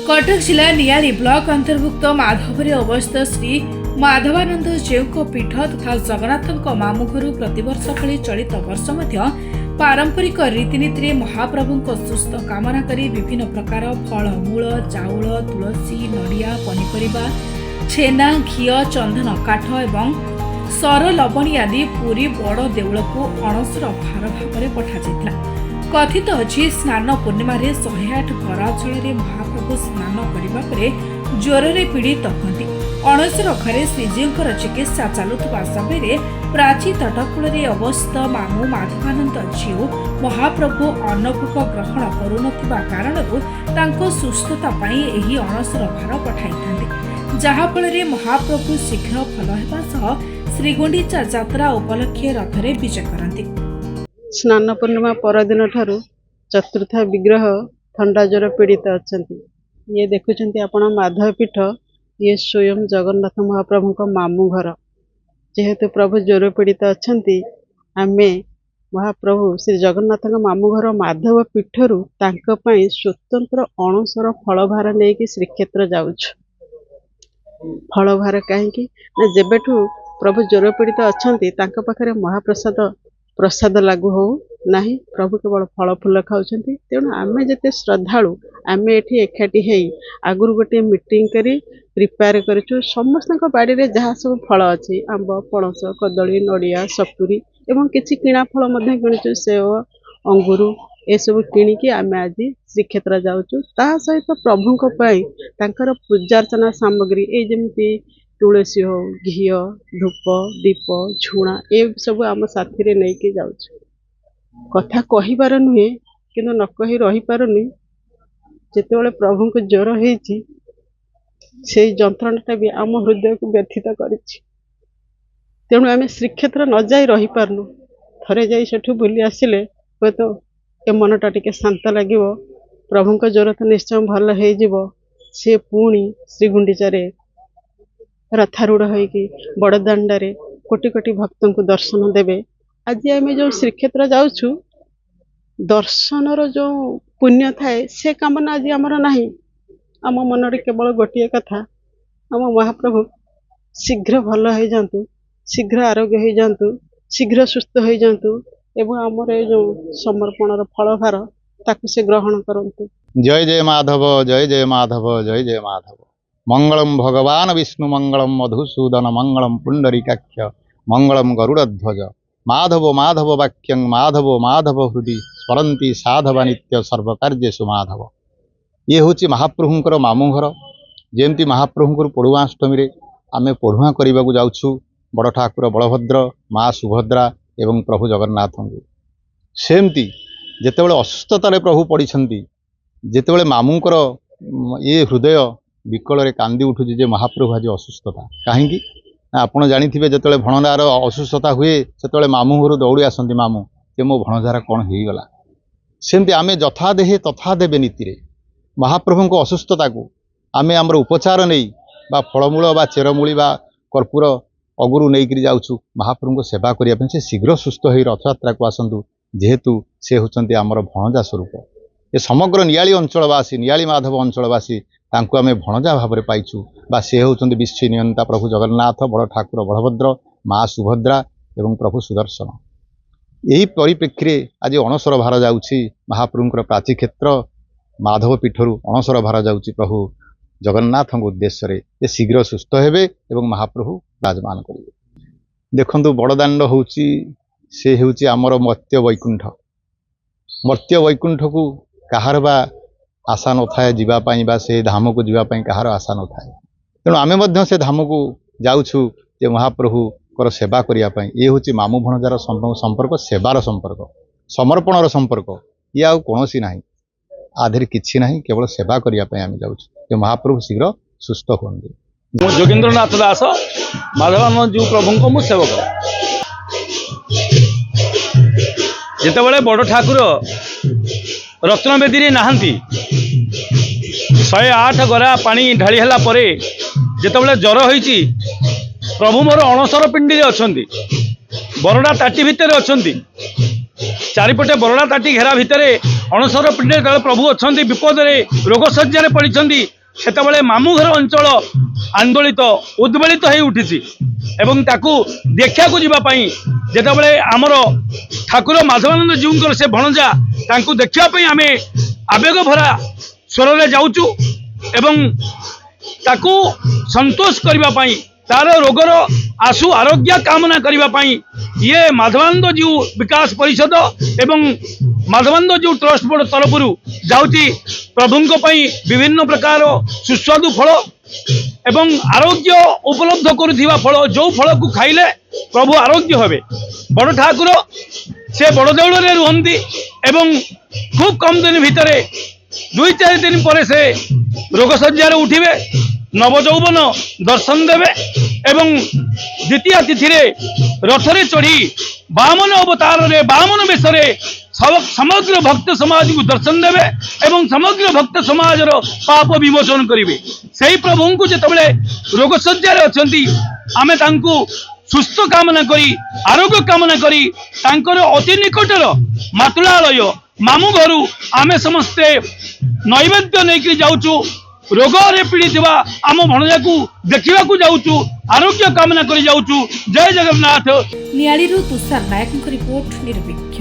कटक जिला नियारी ब्लॉक अंतर्भुक्त माधवरे अवस्थित श्री माधवानंद जीव पीठ तथा जगन्नाथ मामुघर प्रतिवर्ष भली चलित वर्ष पारंपरिक रीतिनीति महाप्रभु सुस्थ कामना करी विभिन्न प्रकार फलमूल चाउल तुलसी नड़िया पनीपरिबा छेना घी चंदन काठ एवं सर लवणी आदि पुरी बड़ देउल को अणसर भार भाव पठाଯାଇଥିଲା। कथित अच्छी स्नान पूर्णिम 108 घरांचल महाप्रभु स्नान करने पर ज्वर पीड़ित हमें अणसर घरे श्रीजीवर चिकित्सा चलुवा समय प्राची तटकूल अवस्थित मामू माधवानंद जीव महाप्रभु अन्नभोग ग्रहण करुनथिबा कारणरू सुस्थता एही अणसर भार पठाई जहाँफल महाप्रभु शीघ्र भल होगा श्रीगुंडीचा यात्रा उपलक्षे रथरे विजय करती। स्नान पूर्णिमा परदिन ठारू चतुर्थ विग्रह थंडा ज्वर पीड़ित अच्छा ये देखुं आपण माधवपीठ ये स्वयं जगन्नाथ महाप्रभु को मामू घर जेहेतु प्रभु ज्वर पीड़ित अच्छा आमे महाप्रभु श्री जगन्नाथ मामू घर माधव पीठरू स्वतंत्र अणसर फलभार नहीं कि श्रीक्षेत्र जाऊँ फलभार कहीं जेबेठू प्रभु ज्वर पीड़ित अच्छा पाखे महाप्रसाद प्रसाद लागू हो ना प्रभु केवल फल फूल खाऊं तेणु आमे जिते श्रद्धालु आमे एठी एकाठी है आगुरी गोटे मीटिंग करी प्रिपेयर करूँ समस्त बाड़ी में जहाँ सब फल अच्छी आंब पणस कदली नड़िया सपुरी एवं किसी किणा फल किणुचु सेव अंगूर ये सब किणिकी आमे आज श्रीक्षेत्र जाऊँ ता सहित प्रभु तांकर पूजार्चना सामग्री ये जमी तुलसी हो घी धूप दीप झुणा ये सब आम साथी नहीं कि जाऊँ कथा कहीबार नुहे कि न कही रही पारुनी जिते प्रभु को ज्वर होती से जंत्रणा भी आम हृदय को व्यथित करेणु आम श्रीक्षेत्र न जाई रही पारनु थरे जाई सेठू बुली आसिले हे तो ए मनटा टिके शांत लगे प्रभु को ज्वर तो निश्चय भल हो सी पुणी श्रीगुंडीचारे रथारूढ़ होगी बड़दाण्डे कोटि कोटि भक्त को दर्शन देवे आज आम जो श्रीक्षेत्र जाऊँ दर्शनर जो पुण्य थाए से कामना आज आमर ना आम मन केवल गोटे कथा आम महाप्रभु शीघ्र भल हो जातु शीघ्र आरोग्य हो जातु शीघ्र सुस्थ हो जातु एवं आमर जो समर्पणर फलभार ताकू से ग्रहण करंतु। जय जय माधव जय जय माधव जय जय माधव मंगलम भगवान विष्णु मंगलम मधुसूदन मंगलम पुंडरीकाक्ष मंगलम गरुड़ध्वज माधव माधव वाक्यं माधव माधव हृदय स्मरन्ति साधवा नित्य सर्वकार्येषु माधव। ये हूँ महाप्रभुंकर मामू घर जेमती महाप्रभुंकर पड़ुआष्टमी आमे पढ़ुआ करने को जाऊँ बड़ ठाकुर बलभद्र माँ सुभद्रा एवं प्रभु जगन्नाथ सेमती जेतेबेले असुस्थतार प्रभु पड़ी जेतेबेले मामूंकर ये हृदय विकल कांदी उठुची जे महाप्रभु आज असुस्थता कहीं आपड़ जानी जो भणजार असुस्थता हुए से मामू घर दौड़ी आसती मामू जे मो भणजार कौन होगला सेमती आम जथा देहे तथा देवे नीति महाप्रभु को असुस्थता को आम आमर उपचार नहीं बा फलमूल बा चेरमूली बा कर्पूर अगुरु नहीं जाऊँ महाप्रभु को सेवा करने से शीघ्र सुस्थ हो रथयात्रा को आसतु जेहेतु से होती आमर भणजा स्वरूप ये समग्र नियाली अंचलवासी नियाली माधव अंचलवासी तांको आमे भणजा भाव में पाइछु बा से होउछन्ति विश्व नियंता प्रभु जगन्नाथ बड़ ठाकुर बलभद्र माँ सुभद्रा एवं प्रभु सुदर्शन। यही परिप्रेक्षी आज अणसर भार जाउछि महाप्रभुंकर प्राची क्षेत्र माधव पीठरू अणसर भार जाउछि प्रभु जगन्नाथ उद्देश्य रे शीघ्र सुस्थ हेबे एवं महाप्रभु विराजमान करिवे। देखंतु बड़दाण्ड होउछि से होउछि आमर मर्त्य वैकुंठ को कहार बा आशा न थाए जीवाई बा से धाम को जीवाई कहार आशा न थाए तेणु आमे से धाम को जाऊँ जे महाप्रभु कर सेवा करने ये हूँ मामू भणजार संपर्क सेवार संपर्क समर्पणर संपर्क ये आउ कौन ना आधे कि ना केवल सेवा करने आम जाऊँ जे महाप्रभु शीघ्र सुस्थ हुए। जोगेन्द्रनाथ दास माधवानंद जीव प्रभु को मुझे सेवक जिते बड़ ठाकुर रत्नवेदी नहांती 108 गरा पानी ढाली है जिते ज्वर होती प्रभु मोर अणसर पिंडी अच्छा बरड़ा ताटी भितर अच्छा चारिपटे बरड़ा ताटी घेरा भितर अणसर पिंडी प्रभु अच्छा विपद रोग सज्जा पड़ी ସେତେବେଳେ ମାମୁଘର ଅଞ୍ଚଳ ଆନ୍ଦୋଳିତ ଉଦ୍ବେଳିତ ହୋଇ ଉଠିଛି ଏବଂ ତାକୁ ଦେଖିବାକୁ ଯିବା ପାଇଁ ଯେତେବେଳେ ଆମର ଠାକୁର ମାଧବାନନ୍ଦ ଜୀଉଙ୍କର ସେ ଭଣଜା ତାଙ୍କୁ ଦେଖିବା ପାଇଁ ଆମେ ଆବେଗ ଭରା ସ୍ୱରରେ ଯାଉଛୁ ଏବଂ ତାକୁ ସନ୍ତୋଷ କରିବା ପାଇଁ ତାର ରୋଗର ଆଶୁ ଆରୋଗ୍ୟ କାମନା କରିବା ପାଇଁ ଇଏ ମାଧବାନନ୍ଦ ଜୀଉ ବିକାଶ ପରିଷଦ ଏବଂ ମାଧବାନନ୍ଦ ଜୀଉ ଟ୍ରଷ୍ଟ ବୋର୍ଡ ତରଫରୁ ଯାଉଛି ପ୍ରଭୁଙ୍କ ପାଇଁ ବିଭିନ୍ନ ପ୍ରକାର ସୁସ୍ୱାଦୁ ଫଳ ଏବଂ ଆରୋଗ୍ୟ ଉପଲବ୍ଧ କରୁଥିବା ଫଳ ଯେଉଁ ଫଳକୁ ଖାଇଲେ ପ୍ରଭୁ ଆରୋଗ୍ୟ ହେବେ। ବଡ଼ ଠାକୁର ସେ ବଡ଼ ଦେଉଳରେ ରୁହନ୍ତି ଏବଂ ଖୁବ୍ କମ୍ ଦିନ ଭିତରେ 2-4 ଦିନ ପରେ ସେ ରୋଗଶଯ୍ୟାରେ ଉଠିବେ, ନବଯୌବନ ଦର୍ଶନ ଦେବେ ଏବଂ ଦ୍ୱିତୀୟ ତିଥିରେ ରଥରେ ଚଢ଼ି ବାମନ ଅବତାରରେ ବାମନ ବେଶରେ ସମଗ୍ର ଭକ୍ତ ସମାଜକୁ ଦର୍ଶନ ଦେବେ ଏବଂ ସମଗ୍ର ଭକ୍ତ ସମାଜର ପାପ ବିମୋଚନ କରିବେ। ସେହି ପ୍ରଭୁଙ୍କୁ ଯେତେବେଳେ ରୋଗଶଯ୍ୟାରେ ଅଛନ୍ତି ଆମେ ତାଙ୍କୁ ସୁସ୍ଥ କାମନା କରି ଆରୋଗ୍ୟ କାମନା କରି ତାଙ୍କର ଅତି ନିକଟର ମାତୃଳାଳୟ ମାମୁଁ ଘରୁ ଆମେ ସମସ୍ତେ ନୈବେଦ୍ୟ ନେଇକି ଯାଉଛୁ। ରୋଗରେ ପୀଡ଼ିଥିବା ଆମ ଭଣଜାକୁ ଦେଖିବାକୁ ଯାଉଛୁ, ଆରୋଗ୍ୟ କାମନା କରି ଯାଉଛୁ। ଜୟ ଜଗନ୍ନାଥ। ନିଆଳିରୁ ତୁଷାର ନାୟକଙ୍କ ରିପୋର୍ଟ ନିରପେକ୍ଷ।